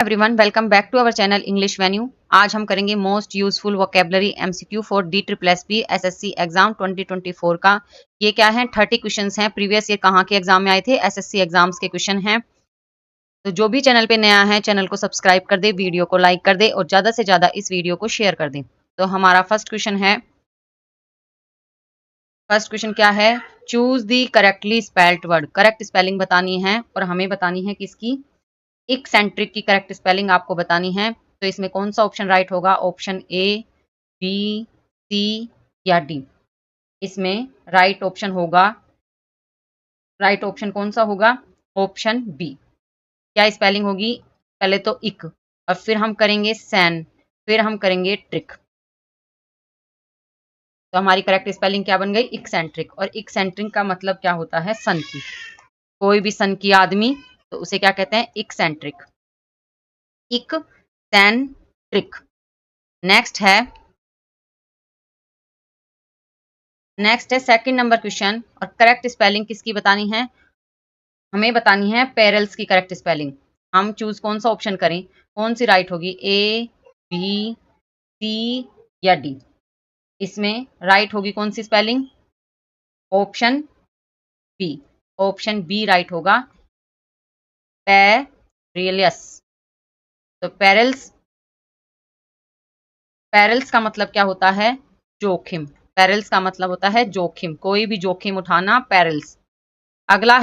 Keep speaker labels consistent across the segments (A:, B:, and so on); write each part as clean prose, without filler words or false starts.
A: Everyone, welcome back to our channel English venue. आज हम करेंगे most useful vocabulary MCQ for DSSB SSC exam 2024 का। ये क्या है, 30 क्वेश्चंस हैं। प्रीवियस ईयर कहाँ के एग्जाम में आए थे, एसएससी एग्जाम्स के क्वेश्चन हैं। तो जो भी चैनल पे नया है, चैनल को सब्सक्राइब कर दे, वीडियो को लाइक कर दे और ज्यादा से ज्यादा इस वीडियो को शेयर कर दे। तो हमारा फर्स्ट क्वेश्चन क्या है, चूज दी correctly spelled word. Correct spelling बतानी है और हमें बतानी है किसकी, इक्सेंट्रिक की करेक्ट स्पेलिंग आपको बतानी है। तो इसमें कौन सा ऑप्शन राइट होगा, ऑप्शन ए, बी, सी या डी। इसमें राइट ऑप्शन कौन सा होगा, ऑप्शन बी। क्या स्पेलिंग होगी, पहले तो इक और फिर हम करेंगे सैन, फिर हम करेंगे ट्रिक। तो हमारी करेक्ट स्पेलिंग क्या बन गई, इक्सेंट्रिक। और इक्सेंट्रिक का मतलब क्या होता है, सन की। कोई भी सन की आदमी, तो उसे क्या कहते हैं, इक्सेंट्रिक। इक्सेंट्रिक। नेक्स्ट है सेकंड नंबर क्वेश्चन। और करेक्ट स्पेलिंग किसकी बतानी है, हमें बतानी है पेरल्स की करेक्ट स्पेलिंग। हम चूज कौन सा ऑप्शन करें, कौन सी राइट होगी, ए, बी, सी या डी। इसमें राइट होगी कौन सी spelling, option B. Option B right होगा, पेरिलियस। तो पेरल्स का मतलब क्या होता है, जोखिम। पेरल्स का मतलब होता है जोखिम, कोई भी जोखिम उठाना, पेरल्स। अगला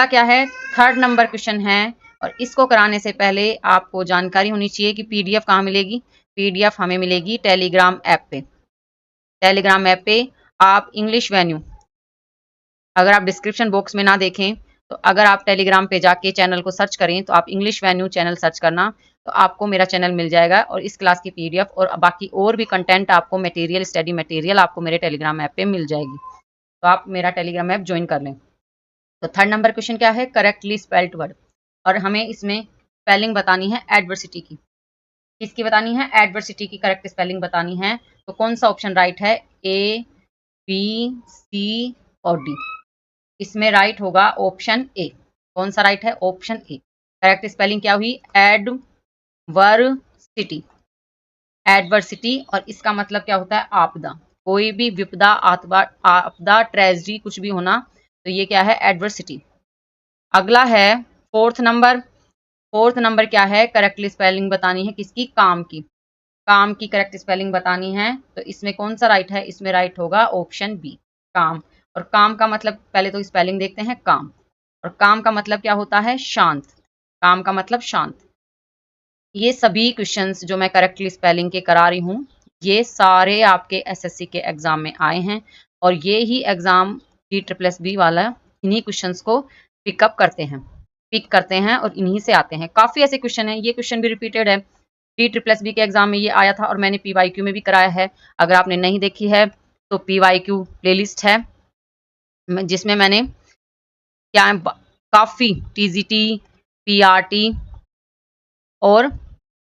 A: क्या है, थर्ड नंबर क्वेश्चन है। और इसको कराने से पहले आपको जानकारी होनी चाहिए कि पीडीएफ कहाँ मिलेगी। पीडीएफ हमें मिलेगी टेलीग्राम ऐप पे। टेलीग्राम ऐप पे आप इंग्लिश वेन्यू, अगर आप डिस्क्रिप्शन बॉक्स में ना देखें तो अगर आप टेलीग्राम पे जाके चैनल को सर्च करें, तो आप इंग्लिश वेन्यू चैनल सर्च करना, तो आपको मेरा चैनल मिल जाएगा। और इस क्लास की पीडीएफ और बाकी और भी कंटेंट आपको मटेरियल, स्टडी मटेरियल आपको मेरे टेलीग्राम ऐप पे मिल जाएगी। तो आप मेरा टेलीग्राम ऐप ज्वाइन कर लें। तो थर्ड नंबर क्वेश्चन क्या है, करेक्टली स्पेल्ड वर्ड। और हमें इसमें स्पेलिंग बतानी है एडवर्सिटी की। किसकी बतानी है, एडवर्सिटी की करेक्ट स्पेलिंग बतानी है। तो कौन सा ऑप्शन राइट है, ए, बी, सी और डी। इसमें राइट होगा ऑप्शन ए। कौन सा राइट है, ऑप्शन ए। करेक्ट स्पेलिंग क्या हुई, एडवर्सिटी। एडवर्सिटी, और इसका मतलब क्या होता है, आपदा। कोई भी विपदा, आपदा, ट्रेजेडी कुछ भी होना, तो ये क्या है, एडवर्सिटी। अगला है फोर्थ नंबर क्या है, करेक्टली स्पेलिंग बतानी है किसकी, काम की। काम की करेक्ट स्पेलिंग बतानी है। तो इसमें कौन सा राइट है, इसमें राइट होगा ऑप्शन बी, काम। और काम का मतलब, पहले तो स्पेलिंग देखते हैं, काम। और काम का मतलब क्या होता है, शांत। काम का मतलब शांत। ये सभी क्वेश्चंस जो मैं करेक्टली स्पेलिंग के करा रही हूँ, ये सारे आपके एसएससी के एग्जाम में आए हैं। और ये ही एग्जाम DSSB वाला इन्हीं क्वेश्चंस को पिक करते हैं और इन्हीं से आते हैं। काफी ऐसे क्वेश्चन हैं, ये क्वेश्चन भी रिपीटेड है, DSSB के एग्जाम में ये आया था और मैंने PYQ में भी कराया है। अगर आपने नहीं देखी है तो PYQ प्लेलिस्ट है, जिसमें मैंने क्या काफी TGT, PRT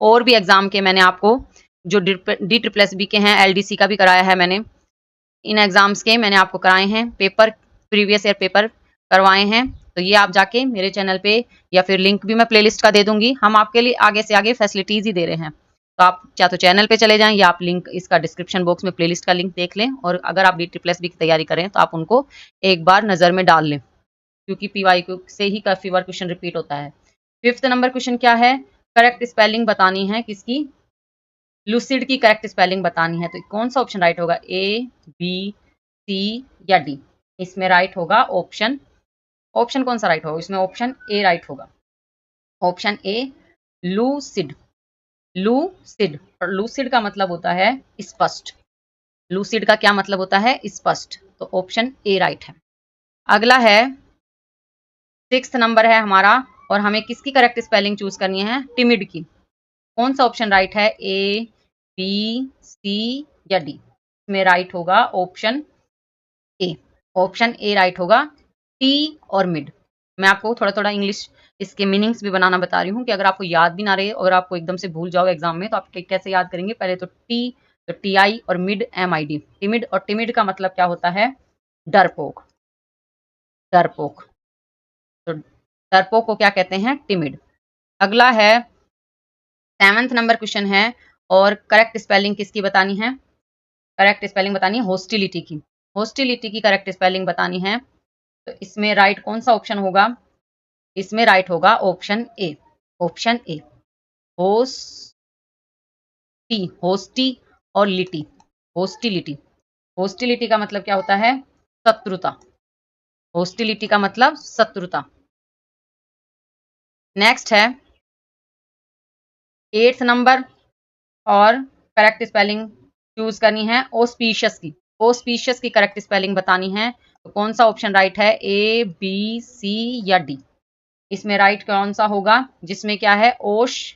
A: और भी एग्जाम के मैंने आपको, जो DSSB के हैं, LDC का भी कराया है मैंने। इन एग्जाम्स के मैंने आपको कराए हैं पेपर, प्रीवियस ईयर पेपर करवाए हैं। तो ये आप जाके मेरे चैनल पे, या फिर लिंक भी मैं प्लेलिस्ट का दे दूंगी। हम आपके लिए आगे से आगे फैसिलिटीज ही दे रहे हैं। तो आप चाहे तो चैनल पे चले जाएं, या आप लिंक इसका डिस्क्रिप्शन बॉक्स में प्लेलिस्ट का लिंक देख लें। और अगर आप DSSB की तैयारी करें तो आप उनको एक बार नजर में डाल लें, क्योंकि PYQ से ही काफी बार क्वेश्चन रिपीट होता है। फिफ्थ नंबर क्वेश्चन क्या है, करेक्ट स्पेलिंग बतानी है किसकी, लूसिड की करेक्ट स्पेलिंग बतानी है। तो कौन सा ऑप्शन राइट होगा, ए, बी, सी या डी। इसमें राइट होगा ऑप्शन कौन सा राइट होगा, इसमें ऑप्शन ए राइट होगा। Option A, lucid. लूसिड, और लूसिड का मतलब होता है स्पष्ट। लूसिड का क्या मतलब होता है, स्पष्ट। तो ऑप्शन ए राइट है। अगला है सिक्स्थ नंबर है हमारा, और हमें किसकी करेक्ट स्पेलिंग चूज करनी है, टिमिड की। कौन सा ऑप्शन राइट है, ए, बी, सी या डी। इसमें राइट होगा option A. Option A right होगा, टी और मिड। मैं आपको थोड़ा थोड़ा इंग्लिश इसके मीनिंग्स भी बनाना बता रही हूँ, कि अगर आपको याद भी ना रहे और आपको एकदम से भूल जाओ एग्जाम में, तो आप कैसे याद करेंगे। पहले तो TI और मिड MID। टिमिड, और टिमिड का मतलब क्या होता है, डरपोक। डरपोक, तो डरपोक को क्या कहते हैं, टिमिड। अगला है 7th नंबर क्वेश्चन है, और करेक्ट स्पेलिंग किसकी बतानी है? करेक्ट स्पेलिंग बतानी है हॉस्टिलिटी की। हॉस्टिलिटी की करेक्ट स्पेलिंग बतानी है। तो इसमें राइट कौन सा ऑप्शन होगा? इसमें राइट होगा ऑप्शन ए। ऑप्शन ए, होस्टी, होस्टी और लिटी, होस्टिलिटी। होस्टिलिटी का मतलब क्या होता है? शत्रुता। होस्टिलिटी का मतलब शत्रुता। नेक्स्ट है 8th नंबर, और करेक्ट स्पेलिंग चूज करनी है ऑस्पिशियस की। ऑस्पिशियस की करेक्ट स्पेलिंग बतानी है। तो कौन सा ऑप्शन राइट है? ए, बी, सी या डी? इसमें राइट कौन सा होगा? जिसमें क्या है? ओश,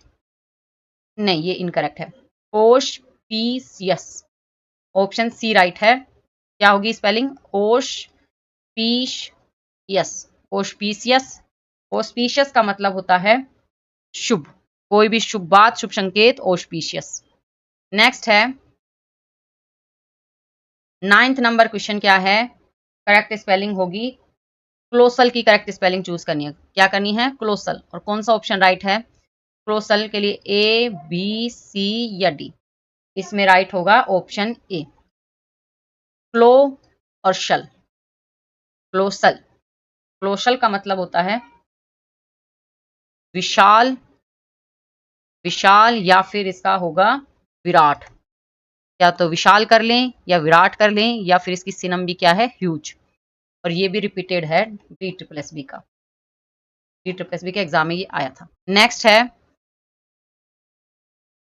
A: नहीं ये इनकरेक्ट है। ओशपीसियस, ऑप्शन सी राइट है। क्या होगी स्पेलिंग? ओशपीशियस, ओशपीसियस। ऑस्पिशियस का मतलब होता है शुभ, कोई भी शुभ बात, शुभ संकेत, ऑस्पिशियस। नेक्स्ट है 9th नंबर क्वेश्चन क्या है? करेक्ट स्पेलिंग होगी क्लोसल की करेक्ट स्पेलिंग चूज करनी है। क्या करनी है? क्लोसल। और कौन सा ऑप्शन राइट है क्लोसल के लिए? ए, बी, सी या डी? इसमें राइट होगा ऑप्शन ए, क्लो और शल। क्लोसल, क्लोशल का मतलब होता है विशाल, विशाल, या फिर इसका होगा विराट। या तो विशाल कर लें या विराट कर लें, या फिर इसकी सिनम भी क्या है? ह्यूज। और ये भी रिपीटेड है डी ट्रिपल एस बी का, डी ट्रिपल एस बी के एग्जाम में ये आया था। नेक्स्ट है,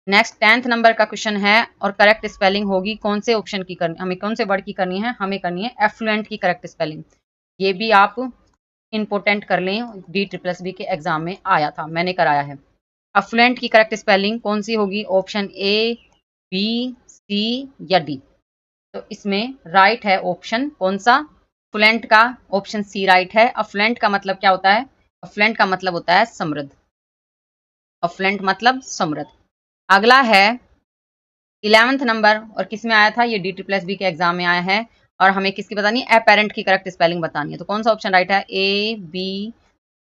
A: नेक्स्ट 10th नंबर का क्वेश्चन है, और करेक्ट स्पेलिंग होगी कौन से ऑप्शन की करनी, हमें कौन से वर्ड की करनी है? हमें करनी है एफ्लुएंट की करेक्ट स्पेलिंग। ये भी आप इंपोर्टेंट कर लें, डी ट्रिपल एस बी के एग्जाम में आया था, मैंने कराया है। अफ्लुएंट की करेक्ट स्पेलिंग कौन सी होगी? ऑप्शन ए, बी, सी या डी? तो इसमें राइट है ऑप्शन कौन सा? फ्लुएंट का ऑप्शन सी राइट है। अफ्लुएंट का मतलब क्या होता है? अफ्लुएंट का मतलब होता है समृद्ध। अफ्लुएंट मतलब समृद्ध। अगला है 11th नंबर, और किस में आया था? ये डी ट्रिपल एस बी के एग्जाम में आया है। और हमें किसकी बतानी है? अपेरेंट की करेक्ट स्पेलिंग बतानी है। तो कौन सा ऑप्शन राइट है? ए, बी,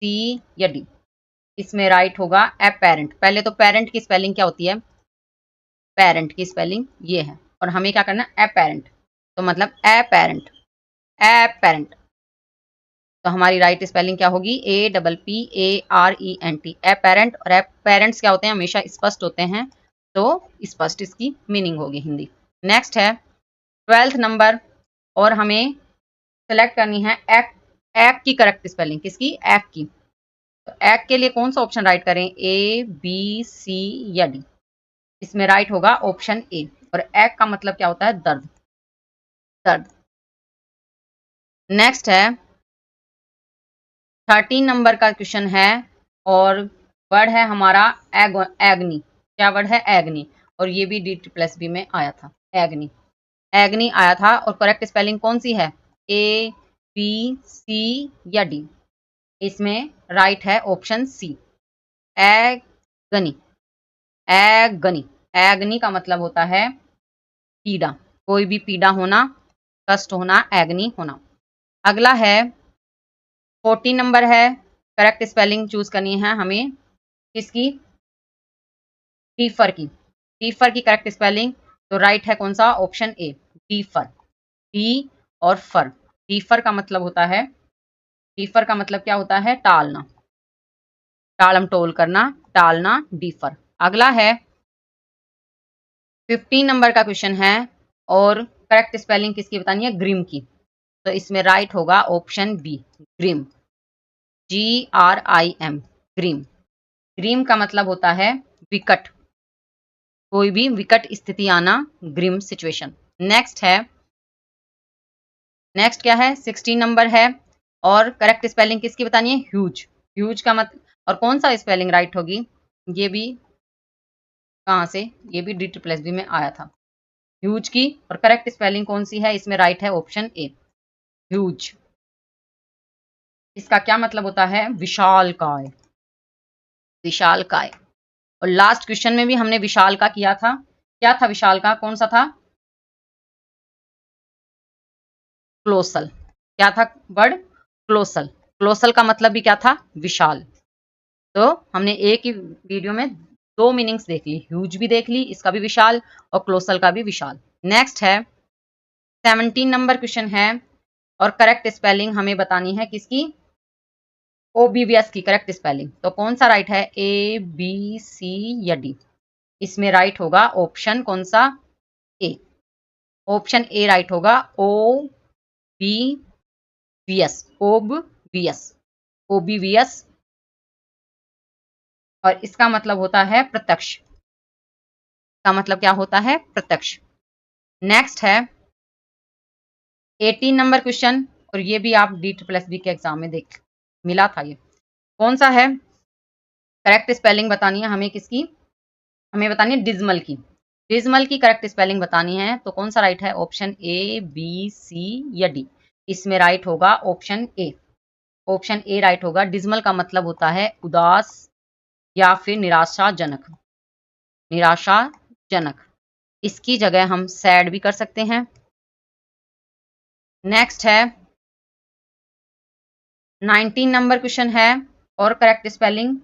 A: सी या डी? इसमें राइट होगा अपेरेंट। पहले तो पेरेंट की स्पेलिंग क्या होती है? पेरेंट की स्पेलिंग ये है, और हमें क्या करना है? अपेरेंट। तो मतलब अपेरेंट, अपेरेंट। तो हमारी राइट स्पेलिंग क्या होगी? A double P A R E N T, apparent. और अपेरेंट्स क्या होते हैं? हमेशा स्पष्ट होते हैं, तो स्पष्ट इसकी मीनिंग होगी हिंदी। नेक्स्ट है 12th नंबर, और हमें सेलेक्ट करनी है एक, एक की करेक्ट स्पेलिंग। किसकी? एक की। तो एक के लिए कौन सा ऑप्शन राइट करें? ए, बी, सी या डी? इसमें राइट होगा ऑप्शन ए। और एक का मतलब क्या होता है? दर्द, दर्द। नेक्स्ट है 13 नंबर का क्वेश्चन है, और वर्ड है हमारा एग्नि। क्या वर्ड है? एग्नि। और ये भी डी ट्रिपल एस बी में आया था, एग्नि। एग्नि आया था, और करेक्ट स्पेलिंग कौन सी है? ए, बी, सी या डी? इसमें राइट है ऑप्शन सी, एगनी। एगनी, एग्नि का मतलब होता है पीड़ा, कोई भी पीड़ा होना, कष्ट होना, एग्नि होना। अगला है 14 नंबर है, करेक्ट स्पेलिंग चूज करनी है हमें किसकी? टीफर की। टीफर की करेक्ट स्पेलिंग, तो राइट है कौन सा? Option A, TIFR. टी और फर, टीफर का मतलब होता है, टीफर का मतलब क्या होता है? टालना, टालम टोल करना, टालना, डीफर। अगला है 15 नंबर का क्वेश्चन है, और करेक्ट स्पेलिंग किसकी बतानी है? ग्रिम की। तो इसमें राइट होगा option B, grim, GRIM, grim. Grim का मतलब होता है विकट, कोई भी विकट स्थिति आना, ग्रीम सिचुएशन। नेक्स्ट है, नेक्स्ट क्या है? 16 नंबर है, और करेक्ट स्पेलिंग किसकी बतानी है? ह्यूज। ह्यूज का मतलब, और कौन सा स्पेलिंग राइट होगी? ये भी कहाँ से? ये भी डी ट्रिपल एस बी में आया था, ह्यूज की। और करेक्ट स्पेलिंग कौन सी है? इसमें राइट है ऑप्शन ए, ह्यूज। इसका क्या मतलब होता है? विशाल काय, विशाल काय। और लास्ट क्वेश्चन में भी हमने विशाल का किया था। क्या था विशाल का? कौन सा था? क्लोसल। क्या था वर्ड? क्लोसल। क्लोसल का मतलब भी क्या था? विशाल। तो हमने एक ही वीडियो में दो मीनिंग्स देख ली, ह्यूज भी देख ली, इसका भी विशाल, और क्लोसल का भी विशाल। नेक्स्ट है 17 नंबर क्वेश्चन है, और करेक्ट स्पेलिंग हमें बतानी है किसकी, ओबीवीएस की करेक्ट स्पेलिंग। तो कौन सा राइट है, ए बी सी या डी? इसमें राइट होगा ऑप्शन कौन सा, ए। ऑप्शन ए राइट होगा, ओ बी वी एस, ओब वी एस, ओबीवीएस, और इसका मतलब होता है प्रत्यक्ष, का मतलब क्या होता है, प्रत्यक्ष। नेक्स्ट है 18 नंबर क्वेश्चन, और ये भी आप D++ के एग्जाम में देख मिला था। ये कौन सा है, करेक्ट स्पेलिंग बतानी है हमें किसकी, हमें बतानी है डिजमल की। डिजमल की करेक्ट स्पेलिंग बतानी है, तो कौन सा राइट है, ऑप्शन ए बी सी या डी? इसमें राइट होगा option A. Option A right होगा। डिजमल का मतलब होता है उदास या फिर निराशाजनक, निराशाजनक। इसकी जगह हम सैड भी कर सकते हैं। नेक्स्ट है 19 नंबर क्वेश्चन है, और करेक्ट स्पेलिंग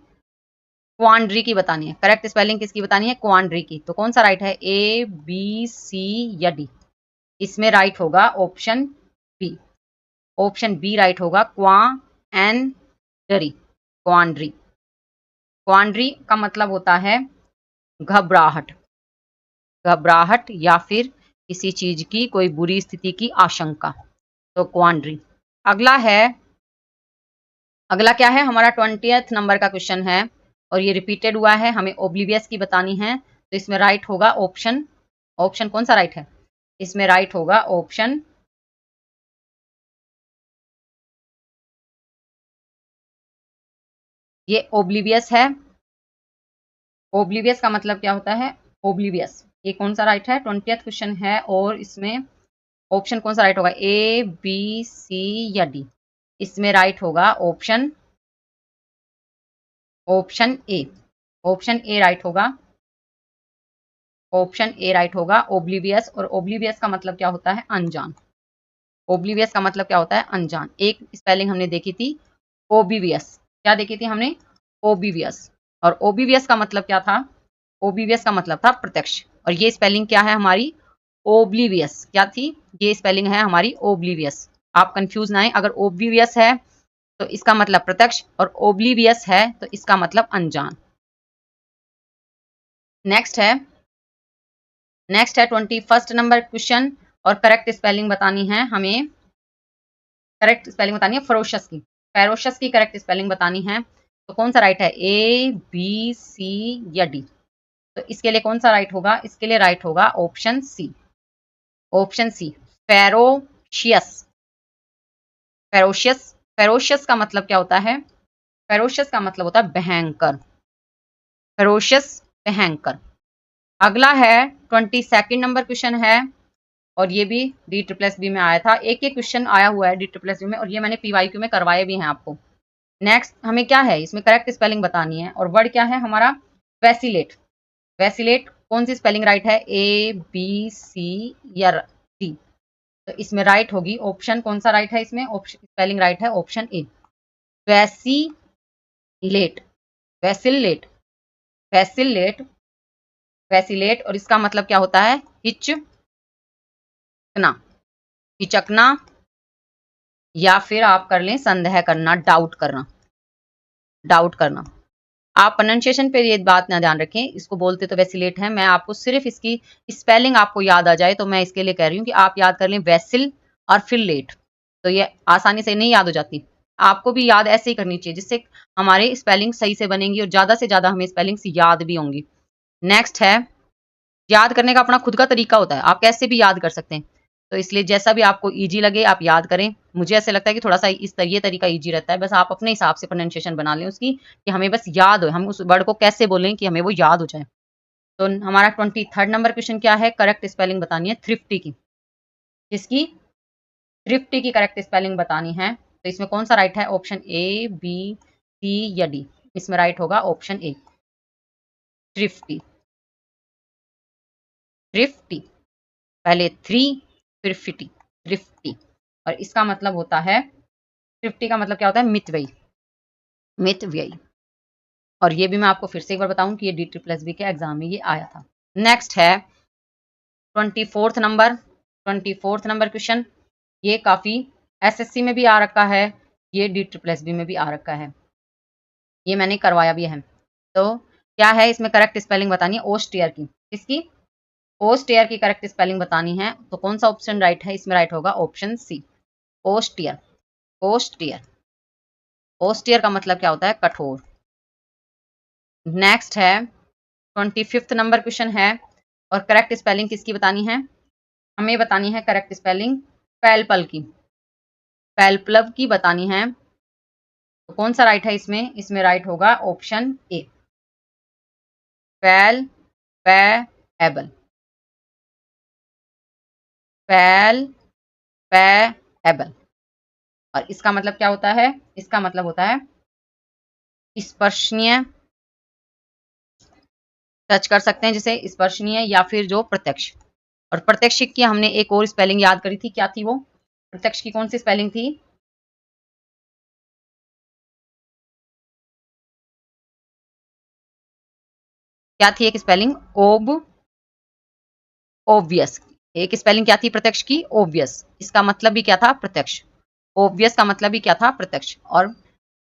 A: क्वांड्री की बतानी है। करेक्ट स्पेलिंग किसकी बतानी है, क्वांड्री की। तो कौन सा राइट है, ए बी सी या डी? इसमें राइट होगा option B. Option B right होगा, क्वा एन डरी, क्वांड्री। क्वांड्री का मतलब होता है घबराहट, घबराहट या फिर किसी चीज की कोई बुरी स्थिति की आशंका, तो क्वांड्री। अगला है, अगला क्या है हमारा 20th नंबर का क्वेश्चन है, और ये रिपीटेड हुआ है, हमें ओब्लिवियस की बतानी है। तो इसमें राइट होगा ऑप्शन, ऑप्शन कौन सा राइट है, इसमें राइट होगा ऑप्शन, ये ओब्लिवियस है। ओब्लिवियस का मतलब क्या होता है, ओब्लिवियस। ये कौन सा राइट है, 20th क्वेश्चन है, और इसमें ऑप्शन कौन सा राइट होगा, ए बी सी या डी? इसमें राइट होगा option, option A. Option A right होगा, ऑप्शन ए राइट होगा, ओब्लिवियस। और ओब्लिवियस का मतलब क्या होता है, अनजान। ओब्लिवियस का मतलब क्या होता है, अनजान। एक स्पेलिंग हमने देखी थी ओबीवियस, क्या देखी थी हमने, ओबीवियस। और ओबीवियस का मतलब क्या था, ओबीवियस का मतलब था प्रत्यक्ष। और ये स्पेलिंग क्या है हमारी, ओब्लिवियस। क्या थी, ये स्पेलिंग है हमारी ओब्लिवियस। आप कंफ्यूज ना आए, अगर ओब्लिवियस है तो इसका मतलब प्रत्यक्ष, और ओब्लिवियस है तो इसका मतलब अनजान। नेक्स्ट है, नेक्स्ट है 21st नंबर क्वेश्चन, और करेक्ट स्पेलिंग बतानी है हमें, करेक्ट स्पेलिंग बतानी है फरोशस की। फेरोशस की करेक्ट स्पेलिंग बतानी है। तो कौन सा राइट है, ए बी सी या डी? तो इसके लिए कौन सा राइट होगा, इसके लिए राइट होगा option C. Option C, ferocious. Ferocious, ferocious का मतलब क्या होता है, फेरोशियस का मतलब होता है भयंकर, फेरोशियस, भयंकर। अगला है 22nd नंबर क्वेश्चन है, और ये भी D++ में आया था। एक एक क्वेश्चन आया हुआ है D++ में, और ये मैंने PYQ में करवाए भी हैं आपको। नेक्स्ट हमें क्या है, इसमें करेक्ट स्पेलिंग बतानी है, और वर्ड क्या है हमारा, वैसिलेट। वैसिलेट कौन सी स्पेलिंग राइट है, ए बी सी या डी? तो इसमें राइट होगी ऑप्शन, कौन सा राइट है इसमें, ऑप्शन स्पेलिंग राइट है option A, vacillate, vacillate, vacillate, vacillate. और इसका मतलब क्या होता है, हिचकना, हिचकना, या फिर आप कर लें संदेह करना, डाउट करना, डाउट करना। आप प्रोनाउंसिएशन पे ये बात ना ध्यान रखें, इसको बोलते तो वैसिलेट है। मैं आपको सिर्फ इसकी स्पेलिंग आपको याद आ जाए, तो मैं इसके लिए कह रही हूँ कि आप याद कर लें वैसिल और फिर लेट, तो ये आसानी से नहीं याद हो जाती। आपको भी याद ऐसे ही करनी चाहिए, जिससे हमारे स्पेलिंग सही से बनेंगी, और ज़्यादा से ज़्यादा हमें स्पेलिंग्स याद भी होंगी। नेक्स्ट है, याद करने का अपना खुद का तरीका होता है, आप कैसे भी याद कर सकते हैं। तो इसलिए जैसा भी आपको ईजी लगे आप याद करें। मुझे ऐसे लगता है कि थोड़ा सा ये तरीका ईजी रहता है, बस आप अपने हिसाब से प्रोनाउंसिएशन बना लें उसकी, कि हमें बस याद हो, हम उस वर्ड को कैसे बोलें कि हमें वो याद हो जाए। तो हमारा 23rd नंबर क्वेश्चन क्या है, करेक्ट स्पेलिंग बतानी है थ्रिफ्टी की। किसकी, थ्रिफ्टी की करेक्ट स्पेलिंग बतानी है। तो इसमें कौन सा राइट है, ऑप्शन ए बी सी या डी? इसमें राइट होगा ऑप्शन ए, थ्रिफ्टी, थ्रिफ्टी। पहले थ्री फिर फिटी, थ्रिफ्टी। और इसका मतलब होता है, थ्रिफ्टी का मतलब क्या होता है, मितव्ययी, मितव्ययी। और ये भी मैं आपको फिर से एक बार बताऊं कि ये DSSB के एग्जाम में ये आया था। नेक्स्ट है 24th नंबर क्वेश्चन। ये काफी SSC में भी आ रखा है, ये DSSB में भी आ रखा है, ये मैंने करवाया भी है। तो क्या है इसमें करेक्ट स्पेलिंग बतानी है ओस्टियर की। किसकी? ओस्टियर की करेक्ट स्पेलिंग बतानी है। तो कौन सा ऑप्शन राइट है? इसमें राइट होगा ऑप्शन सी, ओस्टियर। ओस्टियर, ओस्टियर का मतलब क्या होता है? कठोर। नेक्स्ट है 25th नंबर क्वेश्चन है, और करेक्ट स्पेलिंग किसकी बतानी है? हमें बतानी है करेक्ट स्पेलिंग पैल्पल की, पैल्पल की बतानी है। तो कौन सा राइट है इसमें? इसमें राइट होगा ऑप्शन ए, पैल-पे-एबल, पैल-पे-एबल। और इसका मतलब क्या होता है? इसका मतलब होता है स्पर्शनीय, टच कर सकते हैं जिसे, स्पर्शनीय या फिर जो प्रत्यक्ष। और प्रत्यक्ष की हमने एक और स्पेलिंग याद करी थी, क्या थी वो? प्रत्यक्ष की कौन सी स्पेलिंग थी? क्या थी एक स्पेलिंग? ओब्वियस। एक स्पेलिंग क्या थी प्रत्यक्ष की? ओब्वियस। इसका मतलब भी क्या था? प्रत्यक्ष। ओब्वियस का मतलब भी क्या था? प्रत्यक्ष। और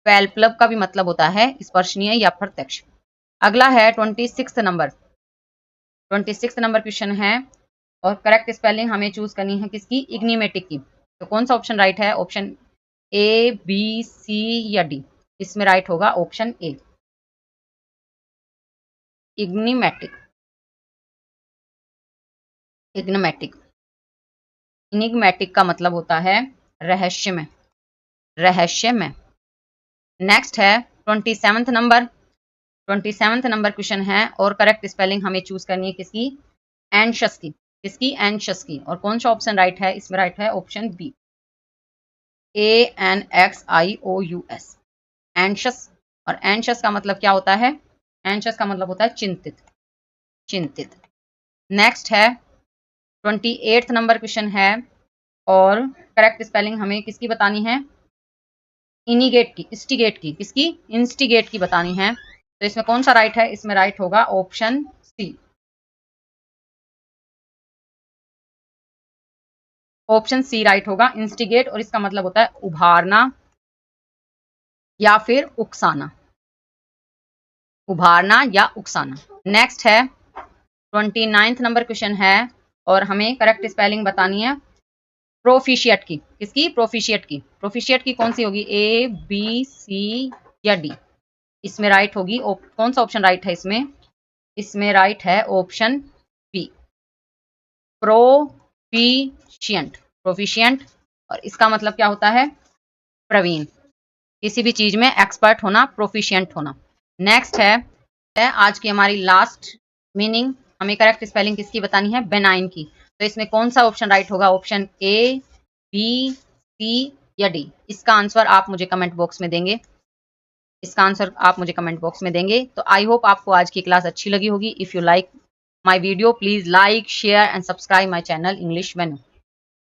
A: पैल्पल का भी मतलब होता है स्पर्शनीय या प्रत्यक्ष। अगला है 26 नंबर, 26 नंबर क्वेश्चन है, और करेक्ट स्पेलिंग हमें चूज करनी है किसकी? इग्निमेटिक की। तो कौन सा ऑप्शन राइट है? ऑप्शन ए, बी, सी या डी? इसमें राइट होगा ऑप्शन ए, इग्निमेटिक। इग्निमेटिक, इनिग्मेटिक का मतलब होता है रहस्यमय, रहस्यमय। नेक्स्ट है 27th नंबर क्वेश्चन है, और करेक्ट स्पेलिंग हमें चूज करनी है किसकी? एंशियस की। किसकी? एंशियस की। और कौन सा ऑप्शन राइट है? इसमें राइट है ऑप्शन बी, ANXIOUS, एंशियस। और एंशियस का मतलब क्या होता है? एंशियस का मतलब होता है चिंतित, चिंतित। नेक्स्ट है 28th नंबर क्वेश्चन है, और करेक्ट स्पेलिंग हमें किसकी बतानी है? इनिगेट की, इंस्टिगेट की। किसकी? इंस्टिगेट की बतानी है। तो इसमें कौन सा राइट है? इसमें राइट होगा option C, option C right होगा, इंस्टिगेट। और इसका मतलब होता है उभारना या फिर उकसाना, उभारना या उकसाना। नेक्स्ट है 29th नंबर क्वेश्चन है, और हमें करेक्ट स्पेलिंग बतानी है प्रोफिशिएट की। किसकी? प्रोफिशिएट की। प्रोफिशिएट की कौन सी होगी? ए, बी, सी या डी? इसमें राइट होगी, कौन सा ऑप्शन राइट है इसमें? इसमें राइट है ऑप्शन बी, प्रोफिशिएंट, प्रोफिशिएंट। और इसका मतलब क्या होता है? प्रवीण, किसी भी चीज में एक्सपर्ट होना, प्रोफिशिएंट होना। नेक्स्ट है आज की हमारी लास्ट मीनिंग, हमें करेक्ट स्पेलिंग किसकी बतानी है? बेनाइन की। तो इसमें कौन सा ऑप्शन राइट होगा? ऑप्शन ए, बी, सी या डी? इसका आंसर आप मुझे कमेंट बॉक्स में देंगे, इसका आंसर आप मुझे कमेंट बॉक्स में देंगे। तो आई होप आपको आज की क्लास अच्छी लगी होगी। If you like my video please like, share and subscribe my channel English venue.